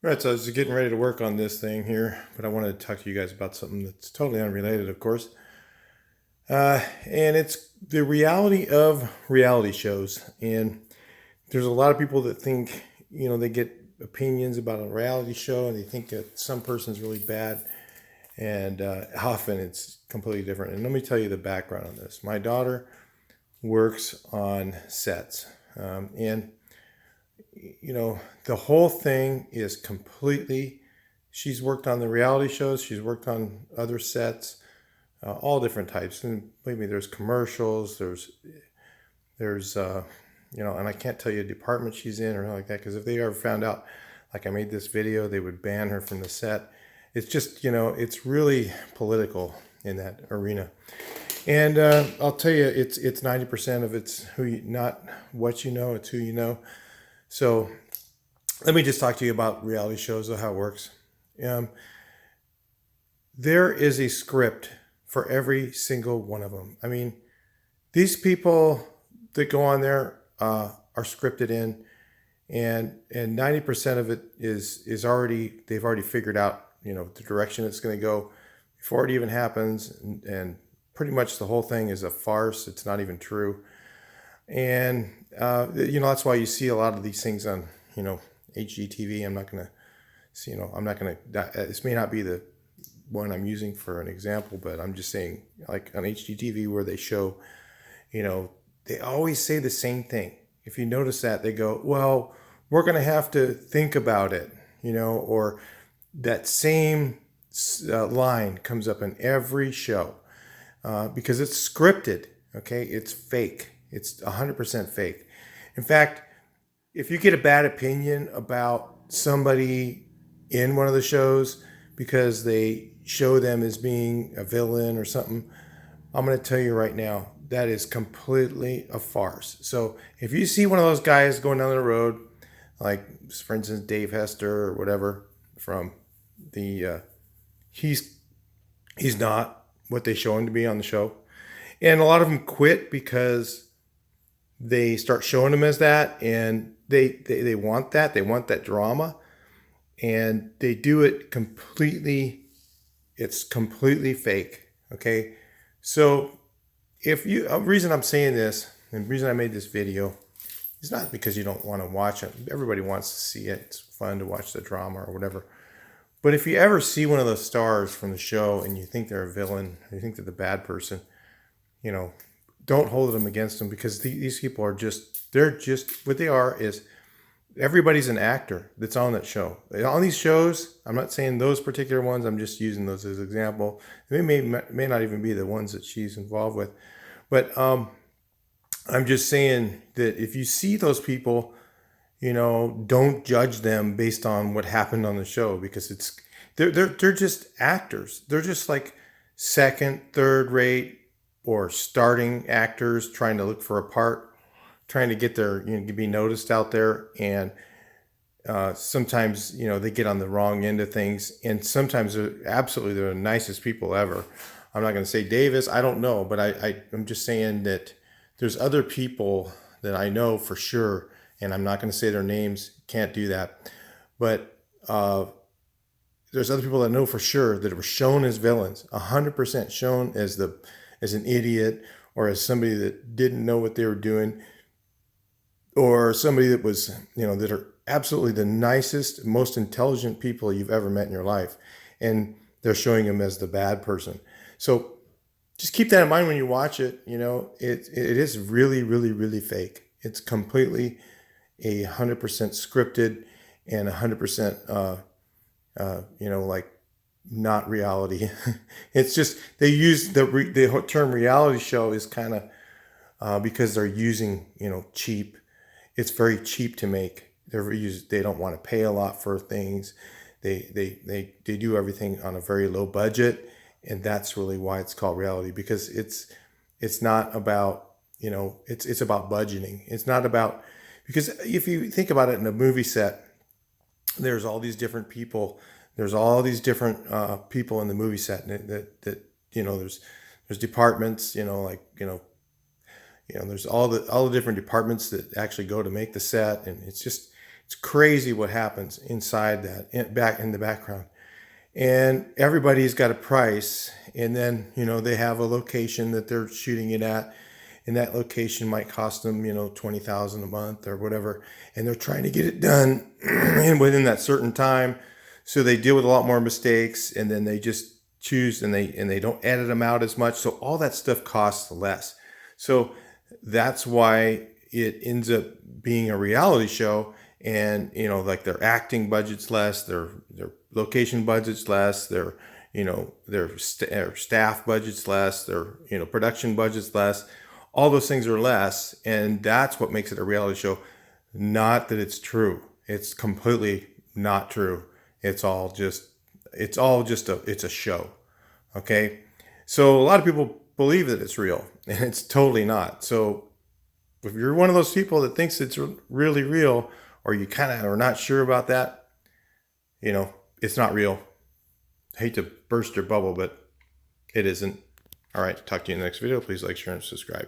Right, so I was getting ready to work on this thing here, but I wanted to talk to you guys about something that's totally unrelated, of course. And it's the reality of reality shows. And there's a lot of people that think, they get opinions about a reality show and they think that some person's really bad. And often it's completely different. And let me tell you the background on this. My daughter works on sets. And the whole thing is completely, she's worked on the reality shows, she's worked on other sets, all different types. And believe me, there's commercials, there's and I can't tell you a department she's in or anything like that, because if they ever found out, like I made this video, they would ban her from the set. It's just, it's really political in that arena. And I'll tell you, it's 90% of it's who you, not what you know, it's who you know. So let me just talk to you about reality shows, how it works. Um, there is a script for every single one of them. I mean, these people that go on there are scripted in, and 90% of it is already, they've already figured out, the direction it's going to go before it even happens, and pretty much the whole thing is a farce. It's not even true. And that's why you see a lot of these things on HGTV. I'm not going to I'm not going to, this may not be the one I'm using for an example, but I'm just saying, like on HGTV, where they show, they always say the same thing. If you notice that, they go, well, we're going to have to think about it, or that same line comes up in every show, because it's scripted. Okay, it's fake. It's 100% fake. In fact, if you get a bad opinion about somebody in one of the shows because they show them as being a villain or something, I'm going to tell you right now, that is completely a farce. So if you see one of those guys going down the road, like for instance Dave Hester or whatever, from the he's not what they show him to be on the show, and a lot of them quit because they start showing him as that, and they want that, they want that drama, and they do it completely, it's completely fake. Okay, so if you, a reason I'm saying this and the reason I made this video is not because you don't want to watch it. Everybody wants to see it. It's fun to watch the drama or whatever. But if you ever see one of those stars from the show and you think they're a villain, or you think they're the bad person, you know, don't hold them against them, because these people are just, they're just, what they are is, everybody's an actor that's on that show. On these shows, I'm not saying those particular ones, I'm just using those as an example. They may not even be the ones that she's involved with. But I'm just saying that if you see those people, don't judge them based on what happened on the show, because they're just actors. They're just like second, third rate, or starting actors trying to look for a part, trying to get their, to be noticed out there. And sometimes, they get on the wrong end of things, and sometimes they're the nicest people ever. I'm not going to say Davis, I don't know, but I'm just saying that there's other people that I know for sure, and I'm not going to say their names, can't do that, but there's other people that I know for sure that were shown as villains, 100% shown as an idiot, or as somebody that didn't know what they were doing, or somebody that was, that are absolutely the nicest, most intelligent people you've ever met in your life, and they're showing them as the bad person. So just keep that in mind when you watch it. It is really, really, really fake. It's completely 100% scripted, and 100%, like, not reality. It's just, they use the term reality show is kind of because they're using, cheap. It's very cheap to make. They don't want to pay a lot for things. They do everything on a very low budget, and that's really why it's called reality, because it's not about, it's about budgeting. It's not about, because if you think about it, in a movie set, there's all these different people. There's all these different people in the movie set, and that there's departments, there's all the different departments that actually go to make the set, and it's It's crazy what happens inside that, back in the background. And everybody's got a price, and then they have a location that they're shooting it at, and that location might cost them 20,000 a month or whatever, and they're trying to get it done and within that certain time. So they deal with a lot more mistakes, and then they just choose, and they don't edit them out as much, so all that stuff costs less. So that's why it ends up being a reality show. And like their acting budget's less, their location budget's less, their staff budget's less, their production budget's less. All those things are less, and that's what makes it a reality show. Not that it's true. It's completely not true. It's all just it's a show. Okay? So a lot of people believe that it's real, and it's totally not. So if you're one of those people that thinks it's really real, or you kind of are not sure about that, it's not real. I hate to burst your bubble, but it isn't. All right, talk to you in the next video. Please like, share, and subscribe.